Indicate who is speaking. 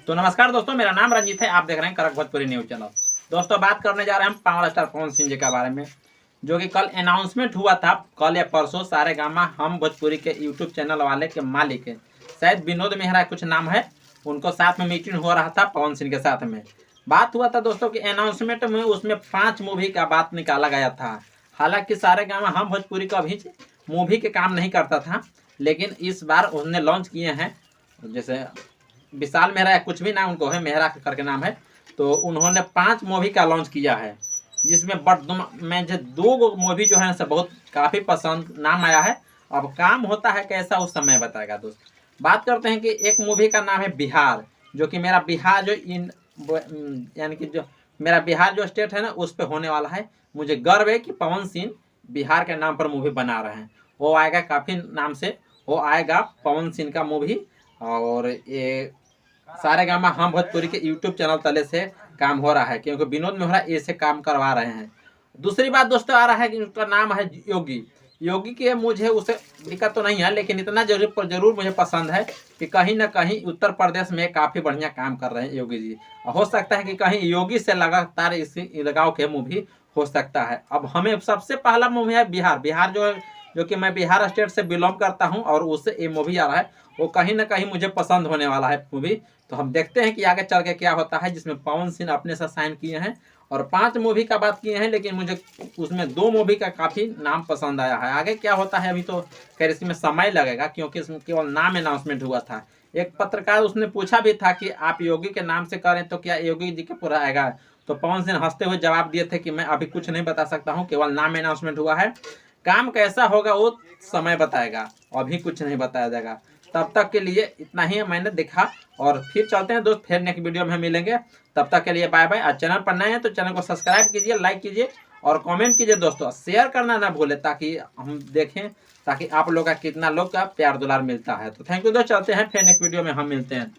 Speaker 1: तो नमस्कार दोस्तों, मेरा नाम रंजीत है। आप देख रहे हैं कड़क भोजपुरी न्यूज चैनल। दोस्तों, बात करने जा रहे हैं हम पावर स्टार पवन सिंह जी के बारे में, जो कि कल अनाउंसमेंट हुआ था। कल या परसों सारेगामा हम भोजपुरी के यूट्यूब चैनल वाले के मालिक है, शायद विनोद मेहरा कुछ नाम है, उनको साथ में मीटिंग हो रहा था पवन सिंह के साथ में। बात हुआ था दोस्तों कि अनाउंसमेंट में उसमें 5 मूवी का बात निकाला गया था। हालांकि सारेगामा हम भोजपुरी का भी मूवी के काम नहीं करता था, लेकिन इस बार उन्होंने लॉन्च किए हैं। जैसे विशाल मेहरा या कुछ भी नाम उनको है, मेहरा करके नाम है, तो उन्होंने 5 मूवी का लॉन्च किया है, जिसमें में जो 2 मूवी जो है से बहुत काफ़ी पसंद नाम आया है। अब काम होता है कैसा उस समय बताएगा दोस्त। बात करते हैं कि एक मूवी का नाम है बिहार, जो कि मेरा बिहार जो यानी कि जो मेरा बिहार जो स्टेट है ना, उस पर होने वाला है। मुझे गर्व है कि पवन सिंह बिहार के नाम पर मूवी बना रहे हैं। वो आएगा काफ़ी नाम से, वो आएगा पवन सिंह का मूवी। और ये सारेगामा हम भोजपुरी के यूट्यूब चैनल तले से काम हो रहा है, क्योंकि विनोद मेहरा ऐसे काम करवा रहे हैं। दूसरी बात दोस्तों आ रहा है कि उसका नाम है योगी। योगी के मुझे उसे दिक्कत तो नहीं है, लेकिन इतना जरूर मुझे पसंद है कि कहीं ना कहीं उत्तर प्रदेश में काफ़ी बढ़िया काम कर रहे हैं योगी जी। हो सकता है कि कहीं योगी से लगातार इसी लगाव के मूवी हो सकता है। अब हमें सबसे पहला मूवी है बिहार। बिहार जो कि मैं बिहार स्टेट से बिलोंग करता हूं, और उससे ये मूवी आ रहा है, वो कहीं ना कहीं मुझे पसंद होने वाला है मूवी। तो हम देखते हैं कि आगे चल के क्या होता है, जिसमें पवन सिंह अपने साथ साइन किए हैं और 5 मूवी का बात किए हैं, लेकिन मुझे उसमें 2 मूवी का काफ़ी नाम पसंद आया है। आगे क्या होता है अभी तो खैर इसमें समय लगेगा, क्योंकि इसमें केवल नाम अनाउंसमेंट हुआ था। एक पत्रकार उसने पूछा भी था कि आप योगी के नाम से करें तो क्या योगी जी के पूरा आएगा, तो पवन सिंह हंसते हुए जवाब दिए थे कि मैं अभी कुछ नहीं बता सकता हूँ, केवल नाम अनाउंसमेंट हुआ है, काम कैसा होगा वो समय बताएगा, अभी कुछ नहीं बताया जाएगा। तब तक के लिए इतना ही मैंने देखा, और फिर चलते हैं दोस्त, फिर नेक्स्ट वीडियो में हम मिलेंगे। तब तक के लिए बाय बाय। आज चैनल पर नए हैं तो चैनल को सब्सक्राइब कीजिए, लाइक कीजिए और कमेंट कीजिए दोस्तों, शेयर करना ना भूले, ताकि हम देखें, ताकि आप लोग का कितना लोग का प्यार दुलार मिलता है। तो थैंक यू दोस्त, चलते हैं फिर नेक्स्ट वीडियो में हम मिलते हैं।